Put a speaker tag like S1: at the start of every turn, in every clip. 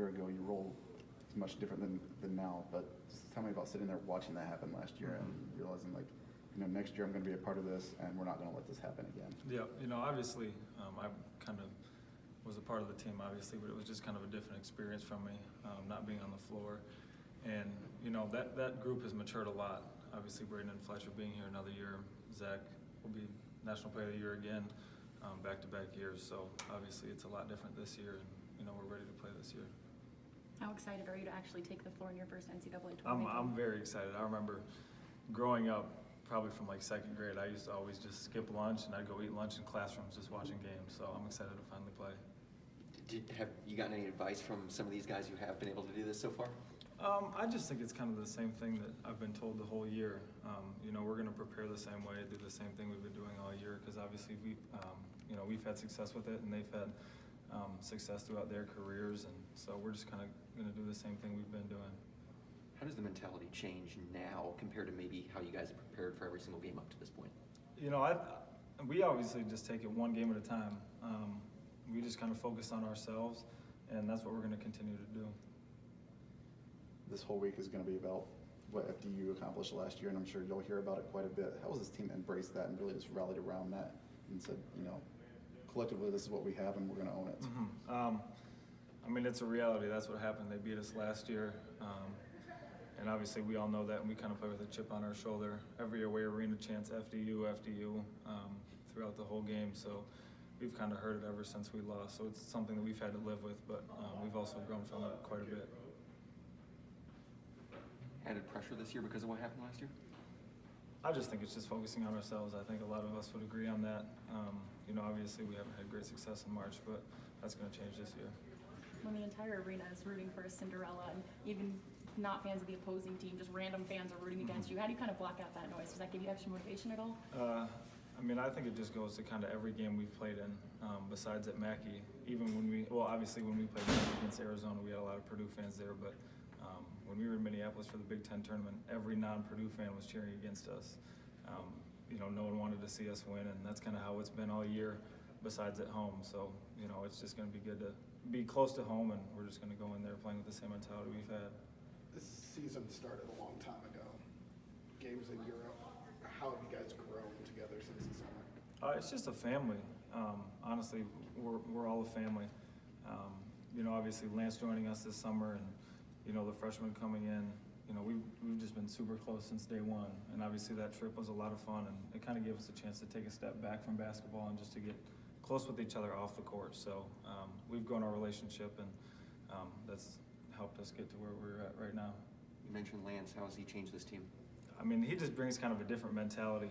S1: year ago, you roll is much different than now. But just tell me about sitting there watching that happen last year and realizing, like, next year I'm going to be a part of this, and we're not going to let this happen again.
S2: Yeah, obviously, I kind of was a part of the team, obviously, but it was just kind of a different experience from me, not being on the floor. And, that group has matured a lot. Obviously, Braden and Fletcher being here another year. Zach will be National Player of the Year again, back-to-back years. So, obviously, it's a lot different this year, and, we're ready to play this year.
S3: How excited are you to actually take the floor in your first NCAA tournament?
S2: I'm very excited. I remember growing up, probably from like second grade, I used to always just skip lunch and I'd go eat lunch in classrooms just watching games. So I'm excited to finally play.
S4: Have you gotten any advice from some of these guys who have been able to do this so far?
S2: I just think it's kind of the same thing that I've been told the whole year. We're going to prepare the same way, do the same thing we've been doing all year, because obviously we've had success with it, and they've had success throughout their careers, and so we're just kind of going to do the same thing we've been doing.
S4: How does the mentality change now compared to maybe how you guys have prepared for every single game up to this point?
S2: We obviously just take it one game at a time. We just kind of focus on ourselves, and that's what we're going to continue to do.
S1: This whole week is going to be about what FDU accomplished last year, and I'm sure you'll hear about it quite a bit. How has this team embraced that and really just rallied around that and said, collectively, this is what we have and we're going to own it?
S2: Mm-hmm. It's a reality. That's what happened. They beat us last year. And obviously we all know that, and we kind of play with a chip on our shoulder. Every away arena chants FDU throughout the whole game. So we've kind of heard it ever since we lost. So it's something that we've had to live with, but we've also grown from it quite a bit.
S4: Added pressure this year because of what happened last year?
S2: I just think it's just focusing on ourselves. I think a lot of us would agree on that. Obviously we haven't had great success in March, but that's going to change this year.
S3: When the entire arena is rooting for a Cinderella, and even not fans of the opposing team, just random fans are rooting against you, how do you kind of block out that noise? Does that give you extra motivation at all?
S2: I think it just goes to kind of every game we've played in, besides at Mackey. Even obviously when we played against Arizona, we had a lot of Purdue fans there, but when we were in Minneapolis for the Big Ten tournament, every non-Purdue fan was cheering against us. No one wanted to see us win, and that's kind of how it's been all year, besides at home. So, it's just going to be good to be close to home, and we're just going to go in there playing with the same mentality we've had.
S5: This season started a long time ago. Games in Europe. How have you guys grown together since the summer?
S2: It's just a family. Honestly, we're all a family. Obviously Lance joining us this summer, and the freshmen coming in. We've just been super close since day one, and obviously that trip was a lot of fun, and it kind of gave us a chance to take a step back from basketball and just to get close with each other off the court. So we've grown our relationship, and that's helped us get to where we're at right now.
S4: You mentioned Lance. How has he changed this team?
S2: He just brings kind of a different mentality.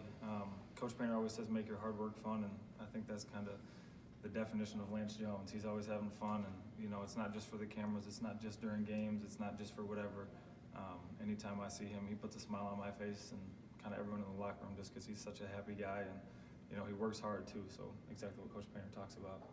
S2: Coach Painter always says make your hard work fun, and I think that's kind of the definition of Lance Jones. He's always having fun, and it's not just for the cameras, it's not just during games, it's not just for whatever. Anytime I see him, he puts a smile on my face, and kind of everyone in the locker room, just because he's such a happy guy, and he works hard too. So exactly what Coach Painter talks about.